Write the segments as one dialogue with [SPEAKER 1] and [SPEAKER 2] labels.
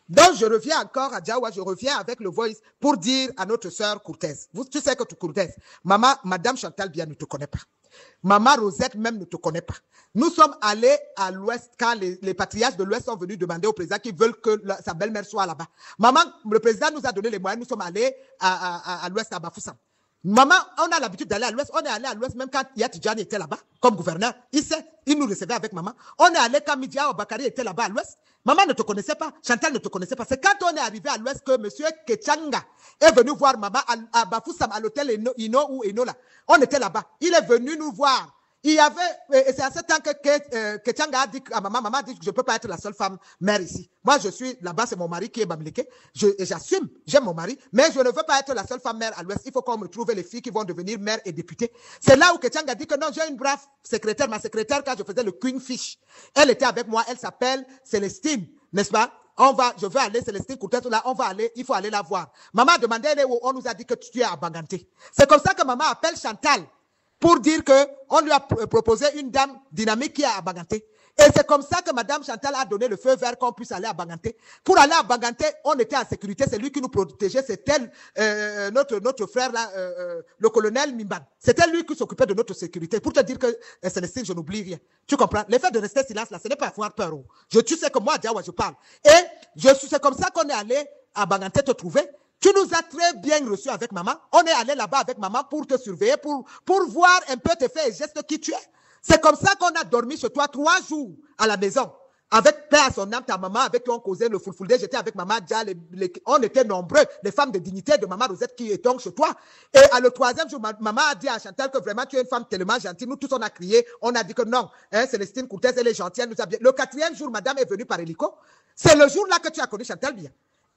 [SPEAKER 1] Donc, je reviens encore à Djawa, je reviens avec le voice pour dire à notre sœur Courtès. Tu sais que tu Courtès, Madame Chantal Bia ne te connaît pas. Maman Rosette même ne te connaît pas. Nous sommes allés à l'Ouest quand les patriarches de l'Ouest sont venus demander au président qu'ils veulent que sa belle-mère soit là-bas. Maman, le président nous a donné les moyens, nous sommes allés à l'Ouest, à Bafoussam. Maman, on a l'habitude d'aller à l'Ouest. On est allé à l'Ouest même quand Yatidjani était là-bas comme gouverneur. Il nous recevait avec maman. On est allé quand Midia Bakari était là-bas à l'Ouest. Maman ne te connaissait pas. Chantal ne te connaissait pas. C'est quand on est arrivé à l'Ouest que M. Ketchanga est venu voir maman à Bafoussam, à l'hôtel Ino ou Enola. On était là-bas. Il est venu nous voir. Il y avait, et c'est à ce temps que Ketchanga a dit à maman a dit que je ne peux pas être la seule femme mère ici. Moi, je suis là-bas, c'est mon mari qui est Bamileke. J'assume, j'aime mon mari, mais je ne veux pas être la seule femme mère à l'Ouest. Il faut qu'on me trouve les filles qui vont devenir mères et députées. C'est là où Ketchanga dit que non, j'ai une brave secrétaire. Ma secrétaire, quand je faisais le Queen Fish, elle était avec moi, elle s'appelle Célestine, n'est-ce pas? Je veux aller, Célestine Courtès, là, on va aller, il faut aller la voir. Maman a demandé, on nous a dit que tu es à Banganté. C'est comme ça que maman appelle Chantal pour dire qu'on lui a proposé une dame dynamique qui est à Banganté. Et c'est comme ça que Mme Chantal a donné le feu vert qu'on puisse aller à Banganté. Pour aller à Banganté, on était en sécurité, c'est lui qui nous protégeait, c'était notre frère, là, le colonel Mimban. C'était lui qui s'occupait de notre sécurité. Pour te dire que, Célestine, je n'oublie rien. Tu comprends? L'effet de rester silence, là, ce n'est pas avoir peur. Tu sais que moi, Diawa, je parle. Et c'est comme ça qu'on est allé à Banganté te trouver. Tu nous as très bien reçus avec maman. On est allé là-bas avec maman pour te surveiller, pour voir un peu tes faits et gestes qui tu es. C'est comme ça qu'on a dormi chez toi 3 jours à la maison. Avec père à son âme, ta maman, avec qui on causait le fulfulde. J'étais avec maman Dia, on était nombreux, les femmes de dignité de maman Rosette qui étaient chez toi. Et à le 3e jour, maman a dit à Chantal que vraiment tu es une femme tellement gentille. Nous tous on a crié, on a dit que non, Célestine Courtès, elle est gentille, elle nous a bien. Le 4e jour, madame est venue par hélico. C'est le jour-là que tu as connu Chantal bien.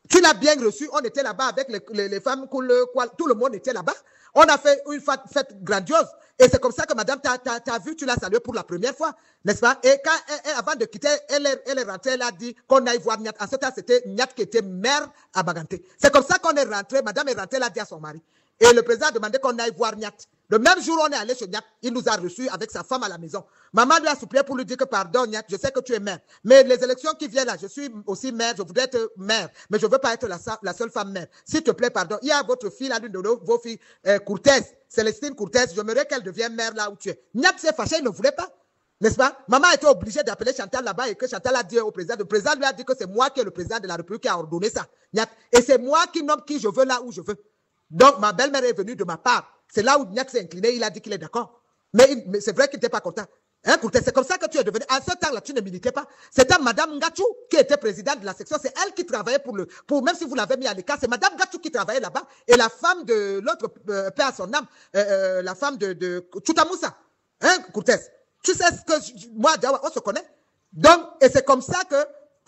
[SPEAKER 1] Tu l'as bien reçu, on était là-bas avec les femmes, tout le monde était là-bas. On a fait une fête grandiose. Et c'est comme ça que madame t'a vu, tu l'as salué pour la première fois, n'est-ce pas? Et quand avant de quitter, elle est rentrée, elle a dit qu'on aille voir Niat. En ce temps, c'était Niat qui était maire à Baganté. C'est comme ça qu'on est rentré, madame est rentrée, elle a dit à son mari. Et le président a demandé qu'on aille voir Niat. Le même jour, on est allé chez Niat. Il nous a reçus avec sa femme à la maison. Maman lui a supplié pour lui dire que pardon, Niat, je sais que tu es mère. Mais les élections qui viennent là, je suis aussi mère, je voudrais être mère, mais je ne veux pas être la seule femme mère. S'il te plaît, pardon. Il y a votre fille, là, l'une de vos filles, Courtès, Célestine Courtès, j'aimerais qu'elle devienne mère là où tu es. Niat s'est fâché, il ne voulait pas. N'est-ce pas? Maman a été obligée d'appeler Chantal là-bas et que Chantal a dit au président. Le président lui a dit que c'est moi qui est le président de la République qui a ordonné ça. Niat. Et c'est moi qui nomme qui je veux là où je veux. Donc, ma belle-mère est venue de ma part. C'est là où Niat s'est incliné, il a dit qu'il est d'accord. Mais c'est vrai qu'il n'était pas content. Hein, c'est comme ça que tu es devenu. À ce temps-là, tu ne militais pas. C'était Mme Ngachou qui était présidente de la section. C'est elle qui travaillait même si vous l'avez mis à l'écart, c'est Mme Ngachou qui travaillait là-bas. Et la femme de l'autre père à son âme, la femme de Tchoutamoussa. Hein, Courtès. Tu sais ce que moi, on se connaît. Donc, et c'est comme ça que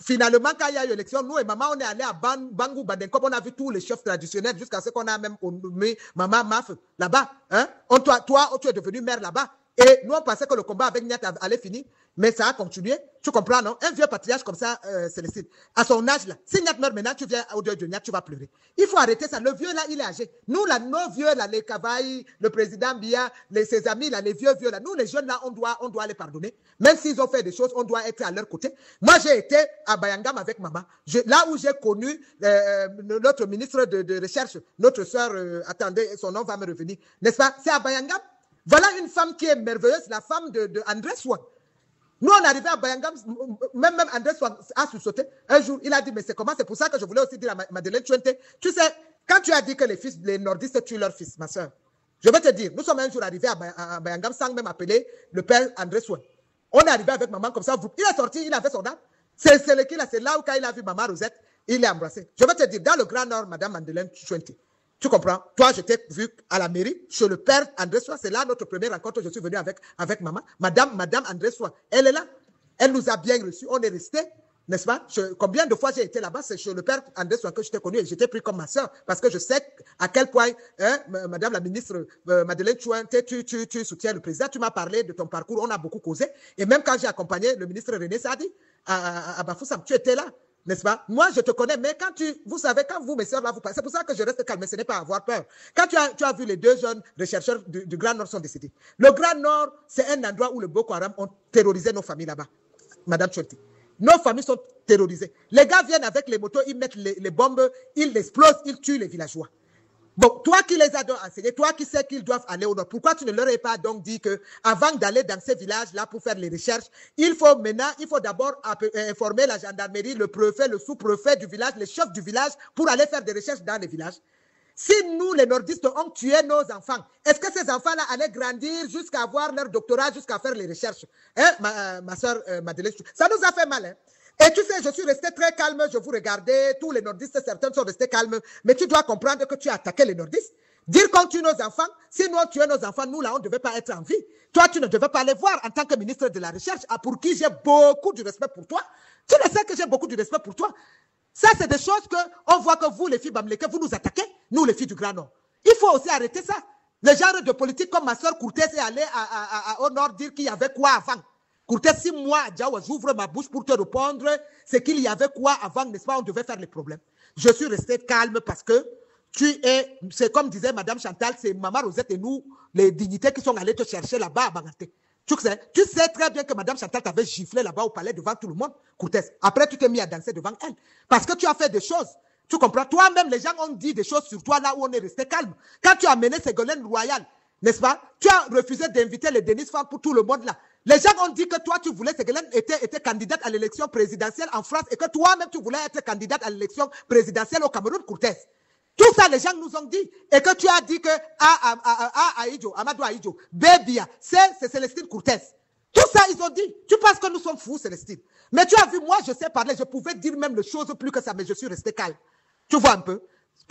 [SPEAKER 1] finalement, quand il y a eu l'élection, nous et maman, on est allé à Bangou, Badenkop, on a vu tous les chefs traditionnels jusqu'à ce qu'on a même mis maman Maf là-bas. Hein? Toi, tu es devenu maire là-bas. Et nous, on pensait que le combat avec Niat allait finir, mais ça a continué. Tu comprends, non? Un vieux patriarche comme ça, Célestine, à son âge là, si Niat meurt maintenant, tu viens au deuil de Niat, tu vas pleurer. Il faut arrêter ça. Le vieux là, il est âgé. Nous, là, nos vieux là, les Kavaï, le président Biya, ses amis là, les vieux là, nous, les jeunes là, on doit les pardonner. Même s'ils ont fait des choses, on doit être à leur côté. Moi, j'ai été à Bayangam avec maman. Là où j'ai connu notre ministre de Recherche, notre soeur, attendez, son nom va me revenir. N'est-ce pas? C'est à Bayangam. Voilà une femme qui est merveilleuse, la femme de André Swan. Nous, on est arrivé à Bayangam, même André Swan a sauté. Un jour, il a dit, mais c'est comment? C'est pour ça que je voulais aussi dire à Madeleine Chuente. Tu sais, quand tu as dit que les nordistes tuent leurs fils, ma soeur, je vais te dire, nous sommes un jour arrivés à Bayangam sans même appeler le père André Swan. On est arrivé avec maman comme ça. Il est sorti, il a fait son âme. C'est là où quand il a vu maman Rosette, il l'a embrassé. Je vais te dire, dans le Grand Nord, Madame Madeleine Chuente, tu comprends? Toi, je t'ai vu à la mairie, chez le père André Soie. C'est là notre première rencontre. Je suis venu avec maman. Madame André Soie, elle est là. Elle nous a bien reçus. On est restés, n'est-ce pas? Combien de fois j'ai été là-bas? C'est chez le père André Soie que je t'ai connu et j'étais pris comme ma soeur. Parce que je sais à quel point, Madame la ministre Madeleine Chouante, tu soutiens le président. Tu m'as parlé de ton parcours. On a beaucoup causé. Et même quand j'ai accompagné le ministre René Sadi à Bafoussam, tu étais là. N'est-ce pas? Moi, je te connais, mais vous savez, quand vous, mes soeurs, là, vous parlez, c'est pour ça que je reste calme, ce n'est pas avoir peur. Quand tu as vu les 2 jeunes chercheurs du Grand Nord sont décédés. Le Grand Nord, c'est un endroit où le Boko Haram ont terrorisé nos familles là-bas. Madame Chouenti. Nos familles sont terrorisés. Les gars viennent avec les motos, ils mettent les bombes, ils explosent, ils tuent les villageois. Bon, toi qui les as donc enseignés, toi qui sais qu'ils doivent aller au nord, pourquoi tu ne leur as pas donc dit que avant d'aller dans ces villages-là pour faire les recherches, il faut d'abord informer la gendarmerie, le préfet, le sous-préfet du village, les chefs du village pour aller faire des recherches dans les villages. Si nous, les nordistes, on tué nos enfants, est-ce que ces enfants-là allaient grandir jusqu'à avoir leur doctorat, jusqu'à faire les recherches? Hein, ma soeur Madeleine, ça nous a fait mal, hein? Et tu sais, je suis resté très calme, je vous regardais, tous les nordistes, certains sont restés calmes, mais tu dois comprendre que tu as attaqué les nordistes. Dire qu'on tue nos enfants, si nous on tuait nos enfants, nous là, on ne devait pas être en vie. Toi, tu ne devais pas les voir en tant que ministre de la Recherche, pour qui j'ai beaucoup de respect pour toi. Tu le sais que j'ai beaucoup de respect pour toi. Ça, c'est des choses qu'on voit que vous, les filles Bamleke, vous nous attaquez, nous, les filles du Grand Nord. Il faut aussi arrêter ça. Le genre de politique comme ma soeur Courtès est allée au Nord dire qu'il y avait quoi avant. Courtès, si moi, j'ouvre ma bouche pour te répondre, c'est qu'il y avait quoi avant, n'est-ce pas, on devait faire les problèmes. Je suis resté calme parce que c'est comme disait Madame Chantal, c'est Maman Rosette et nous, les dignités qui sont allés te chercher là-bas à Banganté. Tu sais très bien que Madame Chantal t'avait giflé là-bas au palais devant tout le monde, Courtès. Après, tu t'es mis à danser devant elle. Parce que tu as fait des choses. Tu comprends? Toi-même, les gens ont dit des choses sur toi là où on est resté calme. Quand tu as mené Ségolène Royal, n'est-ce pas? Tu as refusé d'inviter les Denis Fan pour tout le monde là. Les gens ont dit que toi, tu voulais, Ségolène était candidate à l'élection présidentielle en France et que toi-même, tu voulais être candidate à l'élection présidentielle au Cameroun, Courtès. Tout ça, les gens nous ont dit. Et que tu as dit que Amadou Aïdjo, Bébia, c'est Célestine Courtès. Tout ça, ils ont dit. Tu penses que nous sommes fous, Célestine. Mais tu as vu, moi, je sais parler. Je pouvais dire même les choses plus que ça, mais je suis resté calme. Tu vois un peu?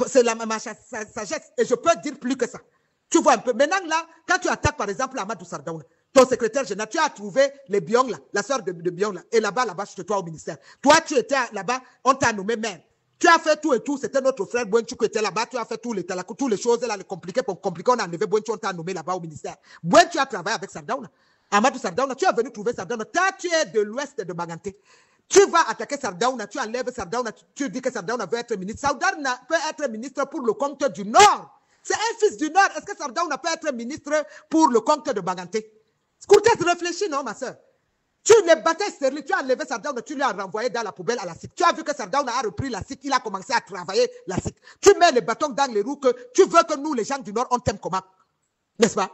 [SPEAKER 1] C'est ma sagesse. Et je peux dire plus que ça. Tu vois un peu. Maintenant, là, quand tu attaques, par exemple, Amadou Sardaouna, ton secrétaire général, tu as trouvé les Biong, là, la soeur de Biong, là, et là-bas, chez toi au ministère. Toi, tu étais là-bas, on t'a nommé maire. Tu as fait tout et tout, c'était notre frère Bouenchou qui était là-bas, tu as fait toutes les choses là, les compliquées, pour compliquer, on a enlevé Bouenchou, on t'a nommé là-bas au ministère. Bouenchou a travaillé avec Sardaouna. Amadou Sardaouna, tu es venu trouver Sardaouna. Tu es de l'ouest de Baganté. Tu vas attaquer Sardaouna, tu enlèves Sardaouna, tu dis que Sardaouna veut être ministre. Sardaouna peut être ministre pour le compte du Nord. C'est un fils du Nord. Est-ce que Sardaouna peut être ministre pour le compte de Baganté? Courtès, réfléchis, non, ma soeur? Tu les batailles stériles, tu as enlevé Sardaouna, tu l'as renvoyé dans la poubelle à la SIC. Tu as vu que Sardaouna a repris la SIC, il a commencé à travailler la SIC. Tu mets les bâtons dans les roues que tu veux que nous, les gens du Nord, on t'aime comment? N'est-ce pas?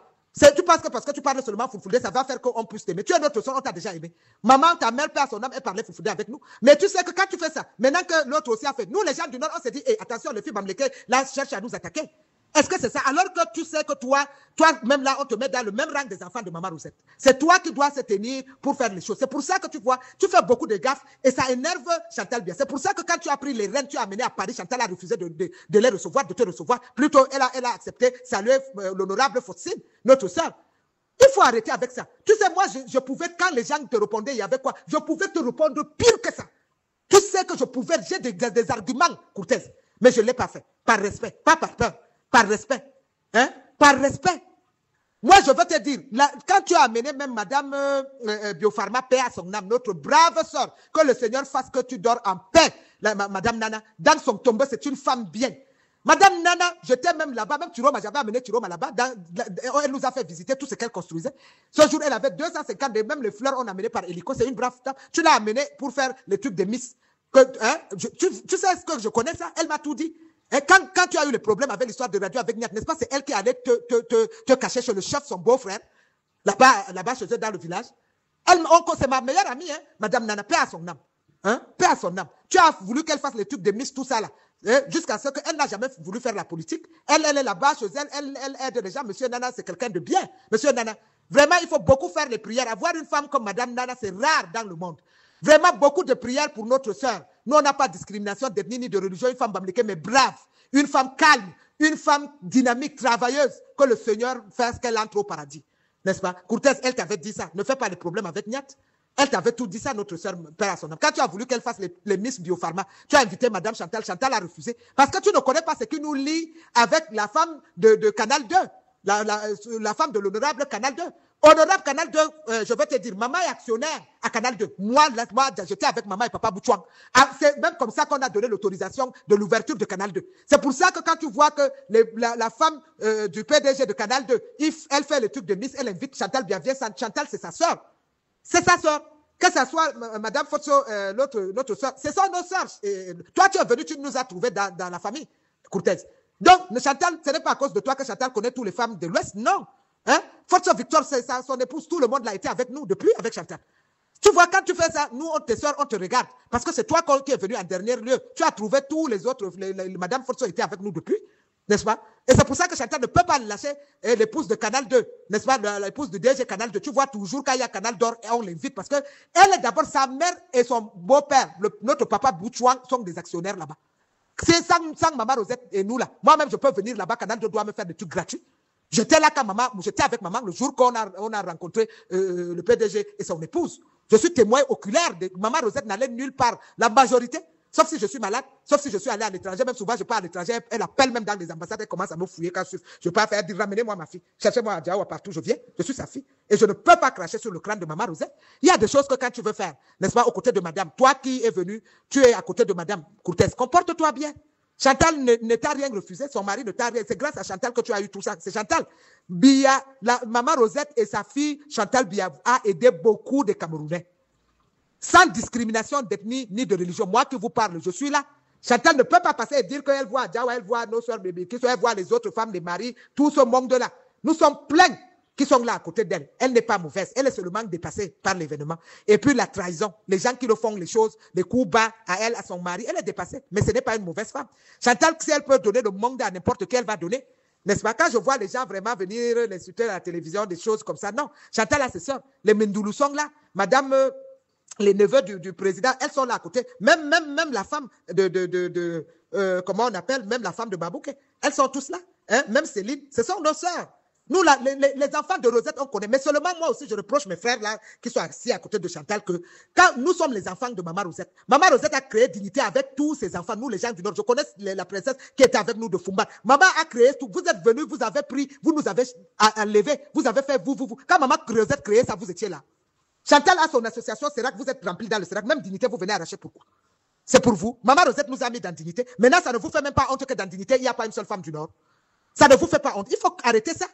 [SPEAKER 1] Tu penses que parce que tu parles seulement Fulfulde, ça va faire qu'on puisse t'aimer. Tu es notre son, on t'a déjà aimé. Maman, ta mère, père, son âme, elle parlait Fulfulde avec nous. Mais tu sais que quand tu fais ça, maintenant que l'autre aussi a fait, nous, les gens du Nord, on s'est dit, hey, attention, les filles Bamleke, là, cherchent à nous attaquer. Est-ce que c'est ça? Alors que tu sais que toi-même là, on te met dans le même rang des enfants de Maman Rosette. C'est toi qui dois se tenir pour faire les choses. C'est pour ça que tu vois, tu fais beaucoup de gaffes et ça énerve Chantal bien. C'est pour ça que quand tu as pris les rênes, tu as amené à Paris, Chantal a refusé de les recevoir, de te recevoir. Plutôt, elle a accepté saluer l'honorable Faustine, notre soeur. Il faut arrêter avec ça. Tu sais, moi, je pouvais, quand les gens te répondaient, il y avait quoi? Je pouvais te répondre pire que ça. Tu sais que je pouvais, j'ai des arguments, Courtès, mais je ne l'ai pas fait. Par respect, pas par peur. Par respect. Hein? Par respect. Moi, je veux te dire, là, quand tu as amené même Madame Biopharma, paix à son âme, notre brave soeur, que le Seigneur fasse que tu dors en paix, Madame Nana, dans son tombeau, c'est une femme bien. Madame Nana, j'étais même là-bas, même Tiroma, j'avais amené Tiroma là-bas, elle nous a fait visiter tout ce qu'elle construisait. Ce jour, elle avait 250, même les fleurs, on a amené par hélico, c'est une brave femme. Tu l'as amené pour faire les trucs de Miss. Tu sais ce que je connais ça? Elle m'a tout dit. Et quand tu as eu le problème avec l'histoire de radio avec Niat, n'est-ce pas, c'est elle qui allait te cacher chez le chef, son beau-frère, là-bas chez eux dans le village. C'est ma meilleure amie, hein, Madame Nana, paix à son âme. Hein, paix à son âme. Tu as voulu qu'elle fasse les trucs de Miss, tout ça là, hein, jusqu'à ce qu'elle n'a jamais voulu faire la politique. Elle est là-bas chez elle aide les gens. Monsieur Nana, c'est quelqu'un de bien. Monsieur Nana, vraiment, il faut beaucoup faire les prières. Avoir une femme comme Madame Nana, c'est rare dans le monde. Vraiment beaucoup de prières pour notre sœur. Nous, on n'a pas de discrimination d'ethnie ni de religion. Une femme bamleke, mais brave. Une femme calme. Une femme dynamique, travailleuse. Que le Seigneur fasse qu'elle entre au paradis. N'est-ce pas? Courtès, elle t'avait dit ça. Ne fais pas de problème avec Niat. Elle t'avait tout dit ça, notre sœur, père à son âme. Quand tu as voulu qu'elle fasse les Miss Biopharma, tu as invité Madame Chantal. Chantal a refusé. Parce que tu ne connais pas ce qui nous lie avec la femme de Canal 2. La femme de l'honorable Canal 2. Honorable Canal 2, je vais te dire, maman est actionnaire à Canal 2. Moi j'étais avec maman et papa Boutouang. C'est même comme ça qu'on a donné l'autorisation de l'ouverture de Canal 2. C'est pour ça que quand tu vois que la femme du PDG de Canal 2, elle fait le truc de Miss, elle invite Chantal Bienvient. Chantal, c'est sa soeur. C'est sa soeur. Que ce soit Madame Fotso, notre soeur, ce sont nos soeurs. Toi, tu es venu, tu nous as trouvés dans la famille, Cortez. Donc, Chantal, ce n'est pas à cause de toi que Chantal connaît toutes les femmes de l'Ouest, non. Hein? Fotso Victor, c'est son épouse, tout le monde l'a été avec nous depuis, avec Chantal. Tu vois, quand tu fais ça, nous, tes soeurs, on te regarde. Parce que c'est toi qui es venu en dernier lieu. Tu as trouvé tous les autres, Madame Fotso était avec nous depuis. N'est-ce pas? Et c'est pour ça que Chantal ne peut pas lâcher l'épouse de Canal 2, n'est-ce pas? L'épouse de DG Canal 2. Tu vois toujours quand il y a Canal d'Or, on l'invite parce que elle est d'abord sa mère et son beau-père, notre papa Boutchouan, sont des actionnaires là-bas. C'est sans Maman Rosette et nous là. Moi-même, je peux venir là-bas, Canal 2 doit me faire des trucs gratuits. J'étais là quand maman, j'étais avec maman le jour qu'on a rencontré le PDG et son épouse. Je suis témoin oculaire de Maman Rosette n'allait nulle part. La majorité. Sauf si je suis malade, sauf si je suis allé à l'étranger, même souvent je pars à l'étranger, elle appelle même dans les ambassades, elle commence à me fouiller quand je pars faire dire ramenez-moi ma fille, cherchez-moi à Diawa partout, je viens, je suis sa fille. Et je ne peux pas cracher sur le crâne de Maman Rosette. Il y a des choses que quand tu veux faire, n'est-ce pas, aux côtés de madame, toi qui es venu, tu es à côté de madame Cortez, comporte-toi bien. Chantal ne t'a rien refusé, son mari ne t'a rien, c'est grâce à Chantal que tu as eu tout ça, c'est Chantal. Bia, Maman Rosette et sa fille Chantal Bia a aidé beaucoup de Camerounais. Sans discrimination d'ethnie ni de religion. Moi qui vous parle, je suis là. Chantal ne peut pas passer et dire qu'elle voit Adjawa, elle voit nos soeurs bébés, elle voit les autres femmes, les maris, tout ce monde-là. Nous sommes pleins qui sont là à côté d'elle. Elle n'est pas mauvaise. Elle est seulement dépassée par l'événement. Et puis la trahison, les gens qui le font les choses, les coups bas à elle, à son mari, elle est dépassée. Mais ce n'est pas une mauvaise femme. Chantal, si elle peut donner le monde à n'importe qui, elle va donner. N'est-ce pas? Quand je vois les gens vraiment venir l'insulter à la télévision, des choses comme ça, non. Chantal a ses soeurs. Les Mendoulou sont là. Madame... les neveux du président, elles sont là à côté. Même la femme comment on appelle, même la femme de Babouké, elles sont tous là. Hein? Même Céline, ce sont nos sœurs. Nous, là, les enfants de Rosette, on connaît. Mais seulement moi aussi, je reproche mes frères là, qui sont assis à côté de Chantal, que quand nous sommes les enfants de Maman Rosette, Maman Rosette a créé dignité avec tous ses enfants, nous les gens du Nord. Je connais la princesse qui était avec nous de Fumba. Maman a créé tout. Vous êtes venus, vous avez pris, vous nous avez enlevé, vous avez fait vous. Quand Maman Rosette créait ça, vous étiez là. Chantal a son association Sérac, vous êtes remplis dans le Sérac. Même dignité, vous venez arracher. Pourquoi? C'est pour vous. Maman Rosette nous a mis dans dignité. Maintenant, ça ne vous fait même pas honte que dans dignité, il n'y a pas une seule femme du Nord. Ça ne vous fait pas honte. Il faut arrêter ça.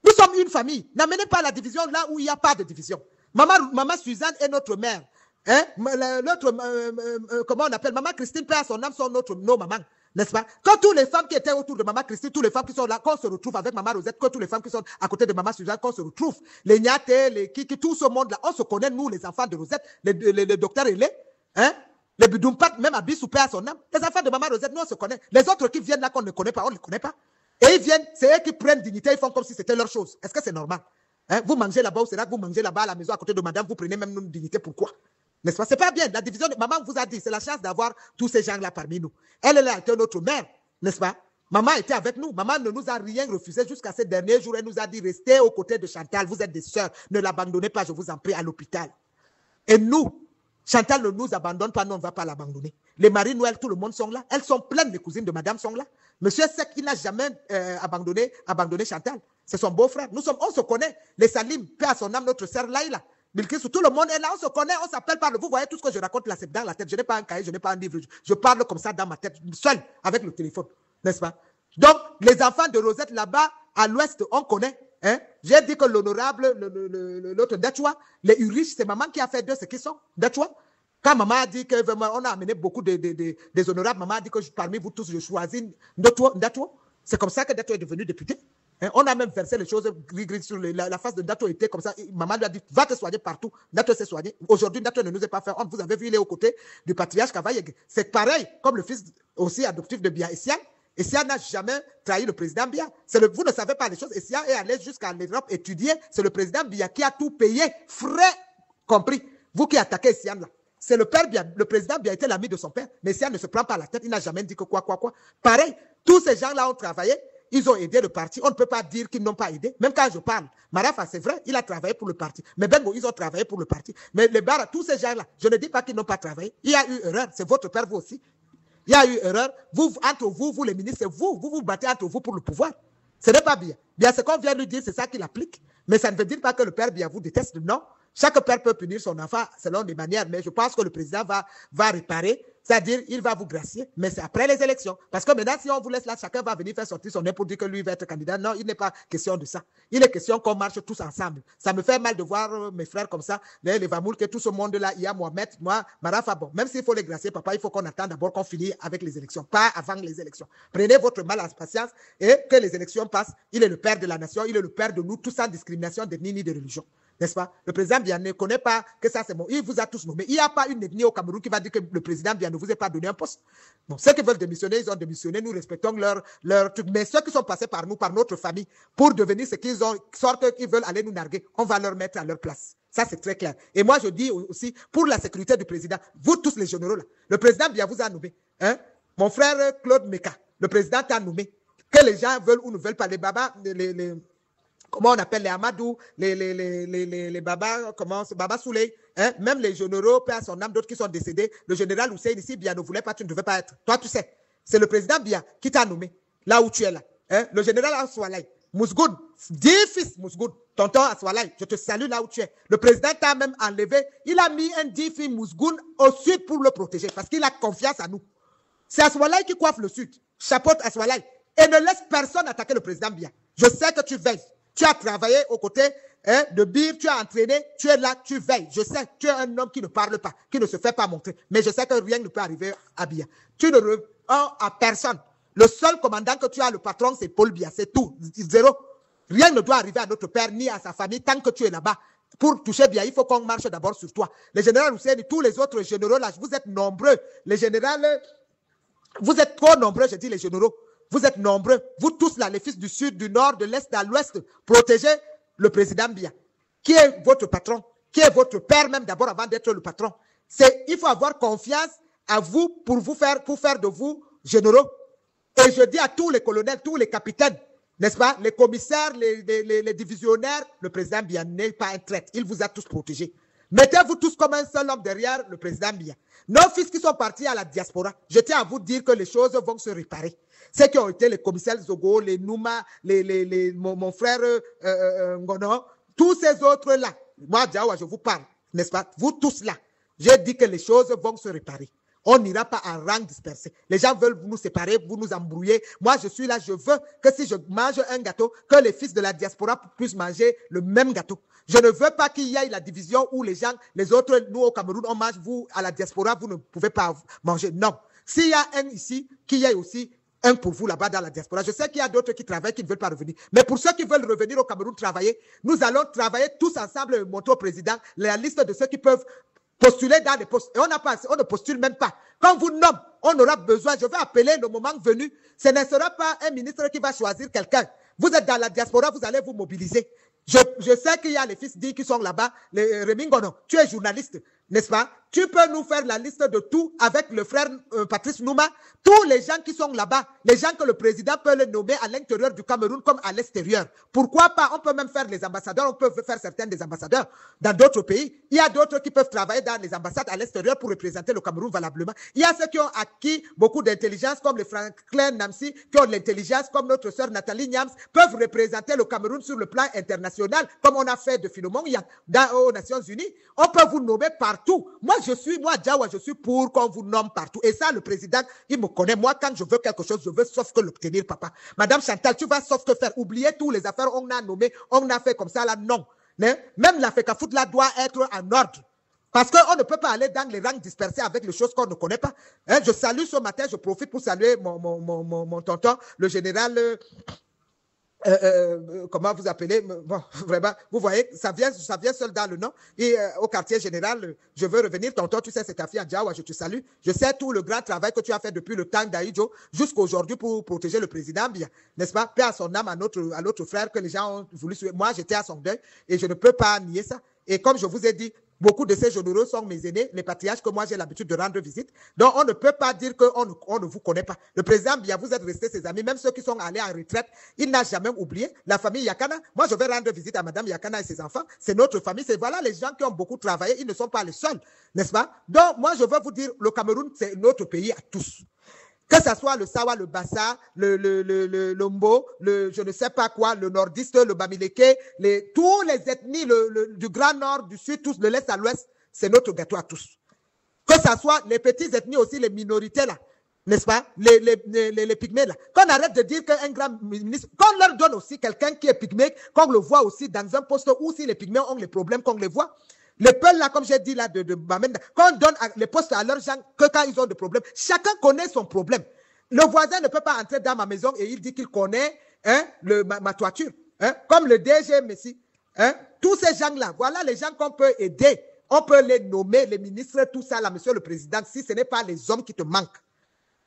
[SPEAKER 1] Nous sommes une famille. N'amenez pas la division là où il n'y a pas de division. Maman Suzanne est notre mère. Hein? L'autre, comment on appelle? Maman Christine, père, son âme sont nos mamans. N'est-ce pas? Quand toutes les femmes qui étaient autour de Maman Christine, toutes les femmes qui sont là, qu'on se retrouve avec Maman Rosette, que toutes les femmes qui sont à côté de Maman Suzanne, qu'on se retrouve, les Niaté, les Kiki, tout ce monde-là, on se connaît, nous, les enfants de Rosette, les docteurs Hélé, hein? Les Bidoumpat, même à Bissou, père, son âme, les enfants de Maman Rosette, nous, on se connaît. Les autres qui viennent là, qu'on ne connaît pas, on ne les connaît pas. Et ils viennent, c'est eux qui prennent dignité, ils font comme si c'était leur chose. Est-ce que c'est normal? Hein? Vous mangez là-bas, c'est là que vous mangez là-bas à la maison à côté de madame, vous prenez même une dignité, pourquoi? N'est-ce pas? C'est pas bien. La division, maman vous a dit, c'est la chance d'avoir tous ces gens-là parmi nous. Elle a été notre mère, n'est-ce pas? Maman était avec nous. Maman ne nous a rien refusé jusqu'à ces derniers jours. Elle nous a dit, restez aux côtés de Chantal. Vous êtes des sœurs. Ne l'abandonnez pas, je vous en prie, à l'hôpital. Et nous, Chantal ne nous abandonne pas, nous, on ne va pas l'abandonner. Les Marie-Noël, tout le monde sont là. Elles sont pleines, les cousines de madame sont là. Monsieur Sek, il n'a jamais abandonné Chantal. C'est son beau-frère. On se connaît. Les Salim, paix à son âme, notre sœur Laïla. Bilkis, tout le monde est là, on se connaît, on s'appelle par le... Vous voyez tout ce que je raconte là, c'est dans la tête. Je n'ai pas un cahier, je n'ai pas un livre. Je parle comme ça dans ma tête, seul, avec le téléphone. N'est-ce pas? Donc, les enfants de Rosette là-bas, à l'ouest, on connaît. Hein? J'ai dit que l'honorable, l'autre Dachua, les Urish, c'est maman qui a fait d'eux ce qu'ils sont. Dachua. Quand maman a dit qu'on a amené beaucoup des honorables, maman a dit que parmi vous tous, je choisis Dachua. C'est comme ça que Dachua est devenu député. Hein? On a même versé les choses gris sur la face de Dato était comme ça. Maman lui a dit, va te soigner partout. Dato s'est soigné. Aujourd'hui, Dato ne nous est pas fait honte. Vous avez vu, il est aux côtés du patriarche Kavaye. C'est pareil, comme le fils aussi adoptif de Bia Essian. Essian n'a jamais trahi le président Bia. Vous ne savez pas les choses. Essian est allé jusqu'à l'Europe étudier. C'est le président Bia qui a tout payé, frais compris. Vous qui attaquez Essian là. C'est le père Bia. Le président Bia était l'ami de son père. Mais Essian ne se prend pas la tête. Il n'a jamais dit que quoi. Pareil, tous ces gens-là ont travaillé. Ils ont aidé le parti. On ne peut pas dire qu'ils n'ont pas aidé. Même quand je parle, Marafa, c'est vrai, il a travaillé pour le parti. Mais Bengo, ils ont travaillé pour le parti. Mais les Bara, tous ces gens-là, je ne dis pas qu'ils n'ont pas travaillé. Il y a eu erreur. C'est votre père, vous aussi. Il y a eu erreur. Entre vous les ministres, c'est vous battez entre vous pour le pouvoir. Ce n'est pas bien. Bien, ce qu'on vient lui dire, c'est ça qu'il applique. Mais ça ne veut dire pas que le père bien vous déteste. Non. Chaque père peut punir son enfant selon des manières. Mais je pense que le président va réparer C'est-à-dire, il va vous gracier, mais c'est après les élections. Parce que maintenant, si on vous laisse là, chacun va venir faire sortir son nez pour dire que lui va être candidat. Non, il n'est pas question de ça. Il est question qu'on marche tous ensemble. Ça me fait mal de voir mes frères comme ça, les Vamoul, que tout ce monde-là, il y a Mohamed, moi, Marafa, bon, même s'il faut les gracier, papa, il faut qu'on attende d'abord qu'on finisse avec les élections, pas avant les élections. Prenez votre mal en patience et que les élections passent. Il est le père de la nation, il est le père de nous, tout sans discrimination d'ethnie ni de religion. N'est-ce pas? Le président Biya ne connaît pas que ça c'est bon. Il vous a tous nommé. Il n'y a pas une ethnie au Cameroun qui va dire que le président Biya ne vous a pas donné un poste. Bon, ceux qui veulent démissionner, ils ont démissionné. Nous respectons leur truc. Mais ceux qui sont passés par nous, par notre famille, pour devenir ce qu'ils ont, sorte qu'ils veulent aller nous narguer, on va leur mettre à leur place. Ça, c'est très clair. Et moi, je dis aussi, pour la sécurité du président, vous tous les généraux là, le président Biya vous a nommé. Hein? Mon frère Claude Meka, le président t'a nommé. Que les gens veulent ou ne veulent pas, les babas, comment on appelle les Amadou, les Baba, comment, Baba Souley, hein? Même les généraux, paix à son âme, d'autres qui sont décédés, le général Hussein ici, Biya ne voulait pas, tu ne devais pas être. Toi, tu sais, c'est le président Biya qui t'a nommé, là où tu es là. Hein? Le général Aswalay, Mousgoud, 10 fils Mousgoud, tonton Aswalay, je te salue là où tu es. Le président t'a même enlevé, il a mis un 10 fils Mousgoud au sud pour le protéger, parce qu'il a confiance à nous. C'est Aswalay qui coiffe le sud, chapeaute Aswalay, et ne laisse personne attaquer le président Biya. Je sais que tu veilles. Tu as travaillé aux côtés de Bir, tu as entraîné, tu es là, tu veilles. Je sais, tu es un homme qui ne parle pas, qui ne se fait pas montrer. Mais je sais que rien ne peut arriver à Biya. Tu ne réponds à personne. Le seul commandant que tu as, le patron, c'est Paul Biya. C'est tout. Zéro. Rien ne doit arriver à notre père ni à sa famille tant que tu es là-bas. Pour toucher Biya, il faut qu'on marche d'abord sur toi. Le général Hussein, tous les autres généraux, là, vous êtes nombreux. Les généraux, vous êtes trop nombreux, je dis les généraux. Vous êtes nombreux, vous tous là, les fils du sud, du nord, de l'est, à l'ouest, protégez le président Biya. Qui est votre patron? Qui est votre père même d'abord avant d'être le patron? Il faut avoir confiance à vous pour faire de vous généraux. Et je dis à tous les colonels, tous les capitaines, n'est-ce pas, les commissaires, les divisionnaires, le président Biya n'est pas un traître. Il vous a tous protégés. Mettez-vous tous comme un seul homme derrière le président Biya. Nos fils qui sont partis à la diaspora, je tiens à vous dire que les choses vont se réparer. Ceux qui ont été les commissaires Zogo, les Nouma, mon frère Ngono, tous ces autres-là, moi, Diawa, je vous parle, n'est-ce pas? Vous tous là, j'ai dit que les choses vont se réparer. On n'ira pas en rang dispersé. Les gens veulent nous séparer, vous nous embrouiller. Moi, je suis là, je veux que si je mange un gâteau, que les fils de la diaspora puissent manger le même gâteau. Je ne veux pas qu'il y ait la division où les gens, les autres, nous au Cameroun, on mange, vous, à la diaspora, vous ne pouvez pas manger. Non. S'il y a un ici, qu'il y ait aussi un pour vous là-bas dans la diaspora. Je sais qu'il y a d'autres qui travaillent, qui ne veulent pas revenir. Mais pour ceux qui veulent revenir au Cameroun travailler, nous allons travailler tous ensemble et montrer au président la liste de ceux qui peuvent postuler dans les postes. Et on ne postule même pas. Quand vous nomme, on aura besoin, je vais appeler le moment venu. Ce ne sera pas un ministre qui va choisir quelqu'un. Vous êtes dans la diaspora, vous allez vous mobiliser. Je sais qu'il y a les fils dits qui sont là-bas, les Remingono. Tu es journaliste, n'est-ce pas? Tu peux nous faire la liste de tout avec le frère Patrice Nouma. Tous les gens qui sont là-bas, les gens que le président peut les nommer à l'intérieur du Cameroun comme à l'extérieur. Pourquoi pas? On peut même faire les ambassadeurs, on peut faire certains des ambassadeurs dans d'autres pays. Il y a d'autres qui peuvent travailler dans les ambassades à l'extérieur pour représenter le Cameroun valablement. Il y a ceux qui ont acquis beaucoup d'intelligence comme les Franklin Namsi, qui ont de l'intelligence comme notre sœur Nathalie Niams, peuvent représenter le Cameroun sur le plan international comme on a fait de Philomon aux Nations Unies. On peut vous nommer partout. Moi, Diawa, je suis pour qu'on vous nomme partout. Et ça, le président, il me connaît. Moi, quand je veux quelque chose, je veux sauf que l'obtenir, papa. Madame Chantal, tu vas sauf que faire. Oubliez tous les affaires, on a nommé, on a fait comme ça, là, non. Même la FECAFOOT, là, doit être en ordre. Parce qu'on ne peut pas aller dans les rangs dispersés avec les choses qu'on ne connaît pas. Hein, je salue ce matin, je profite pour saluer mon tonton, le général... comment vous appelez, bon, vraiment, vous voyez, ça vient seul dans le nom. Et au quartier général, je veux revenir, tonton, tu sais, c'est ta fille Adjawa, je te salue. Je sais tout le grand travail que tu as fait depuis le temps d'Aïdjo jusqu'à aujourd'hui pour protéger le président Biya, n'est-ce pas? Paix à son âme, à l'autre frère que les gens ont voulu suivre. Moi, j'étais à son deuil et je ne peux pas nier ça. Et comme je vous ai dit, beaucoup de ces généraux sont mes aînés, les patriarches que moi j'ai l'habitude de rendre visite. Donc on ne peut pas dire qu'on ne vous connaît pas. Le président Biya, vous êtes restés ses amis, même ceux qui sont allés en retraite, il n'a jamais oublié la famille Yakana. Moi je vais rendre visite à madame Yakana et ses enfants. C'est notre famille, c'est voilà les gens qui ont beaucoup travaillé, ils ne sont pas les seuls, n'est-ce pas? Donc moi je veux vous dire, le Cameroun c'est notre pays à tous. Que ce soit le Sawa, le Bassa, le Mbo, je ne sais pas quoi, le nordiste, le Bamileke, tous les ethnies du Grand Nord, du Sud, tous, de l'Est à l'Ouest, c'est notre gâteau à tous. Que ce soit les petites ethnies aussi, les minorités là, n'est-ce pas, les pygmées là. Qu'on arrête de dire qu'un grand ministre, qu'on leur donne aussi quelqu'un qui est pygmée, qu'on le voit aussi dans un poste où si les pygmées ont les problèmes, qu'on les voit. Les peuls là, comme j'ai dit là, de Bamenda, qu'on donne les postes à leurs gens que quand ils ont des problèmes. Chacun connaît son problème. Le voisin ne peut pas entrer dans ma maison et il dit qu'il connaît ma toiture. Hein, comme le DG Messi. Hein, tous ces gens-là, voilà les gens qu'on peut aider. On peut les nommer, les ministres, tout ça là, monsieur le président, si ce n'est pas les hommes qui te manquent.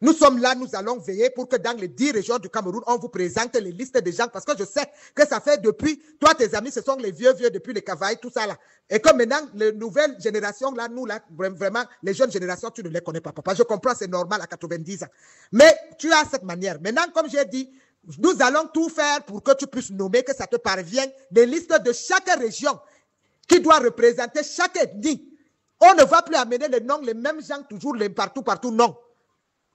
[SPEAKER 1] Nous sommes là, nous allons veiller pour que dans les 10 régions du Cameroun, on vous présente les listes des gens, parce que je sais que ça fait depuis, toi, tes amis, ce sont les vieux depuis les Cavailles, tout ça là. Et comme maintenant, les nouvelles générations, là, nous, là, vraiment, les jeunes générations, tu ne les connais pas, papa. Je comprends, c'est normal à 90 ans. Mais tu as cette manière. Maintenant, comme j'ai dit, nous allons tout faire pour que tu puisses nommer, que ça te parvienne, des listes de chaque région qui doit représenter chaque ethnie. On ne va plus amener les noms, les mêmes gens, toujours, les partout, non.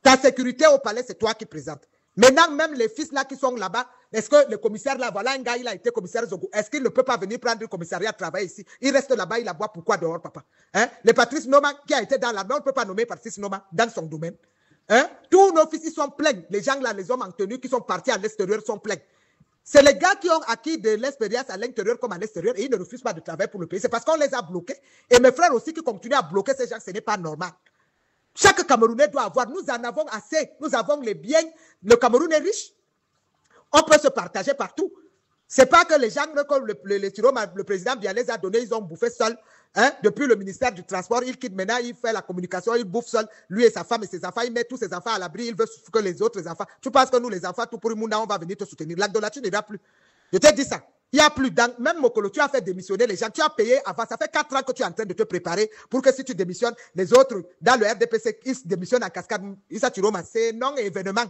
[SPEAKER 1] Ta sécurité au palais, c'est toi qui présentes. Maintenant, même les fils là qui sont là-bas, est-ce que le commissaire là, voilà un gars, il a été commissaire Zogo, est-ce qu'il ne peut pas venir prendre le commissariat, travailler ici? Il reste là-bas, il aboie, pourquoi dehors, papa? Hein? Le Patrice Noma qui a été dans l'armée, on ne peut pas nommer Patrice Noma dans son domaine. Hein? Tous nos fils, ils sont pleins. Les gens là, les hommes en tenue qui sont partis à l'extérieur sont pleins. C'est les gars qui ont acquis de l'expérience à l'intérieur comme à l'extérieur et ils ne refusent pas de travailler pour le pays. C'est parce qu'on les a bloqués. Et mes frères aussi qui continuent à bloquer ces gens, ce n'est pas normal. Chaque Camerounais doit avoir, nous en avons assez, nous avons les biens, le Cameroun est riche. On peut se partager partout. Ce n'est pas que les gens, comme le président bien les a donnés, ils ont bouffé seuls. Hein? Depuis le ministère du Transport, il quitte maintenant, il fait la communication, il bouffe seul, lui et sa femme et ses enfants, il met tous ses enfants à l'abri, il veut que les autres enfants. Tu penses que nous, les enfants, tout pour le monde, on va venir te soutenir. L'Agdola-tu n'ira plus. Je t'ai dit ça. Il n'y a plus, même Mokolo, tu as fait démissionner les gens, tu as payé avant, ça fait 4 ans que tu es en train de te préparer pour que si tu démissionnes, les autres, dans le RDPC, ils démissionnent en cascade, c'est non événement.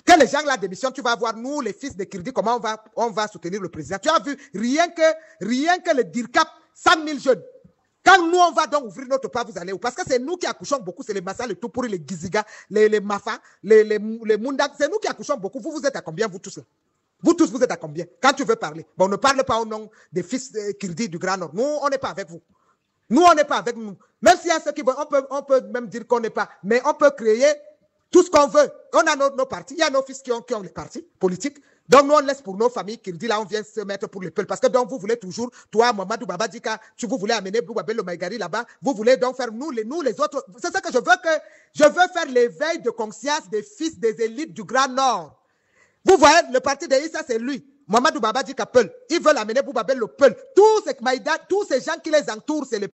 [SPEAKER 1] Que les gens là démissionnent, tu vas voir, nous, les fils de Kirdi, comment on va soutenir le président. Tu as vu, rien que le DIRCAP, 100 000 jeunes. Quand nous, on va donc ouvrir notre pas, vous allez où? Parce que c'est nous qui accouchons beaucoup, c'est les Massa, les Tupuri, les Giziga, les Mafa, les Mundak, c'est nous qui accouchons beaucoup. Vous êtes à combien, vous tous là? Vous tous, vous êtes à combien? Quand tu veux parler. Bon, on ne parle pas au nom des fils Kirdi du Grand Nord. Nous, on n'est pas avec vous. Nous, on n'est pas avec nous. Même s'il y a ceux qui veulent, on peut même dire qu'on n'est pas. Mais on peut créer tout ce qu'on veut. On a nos partis. Il y a nos fils qui ont les partis politiques. Donc, nous, on laisse pour nos familles Kirdi. Là, on vient se mettre pour les peuples. Parce que donc, vous voulez toujours, toi, Mamadou Babadika, vous voulez amener Boubabel le Maïgari là-bas. Vous voulez donc faire nous les autres. C'est ça que je veux je veux faire l'éveil de conscience des fils des élites du Grand Nord. Vous voyez, le parti de Issa, c'est lui. Mamadou Babadika Peul. Ils veulent amener Boubabel le Peul. Tous ces gens qui les entourent, c'est les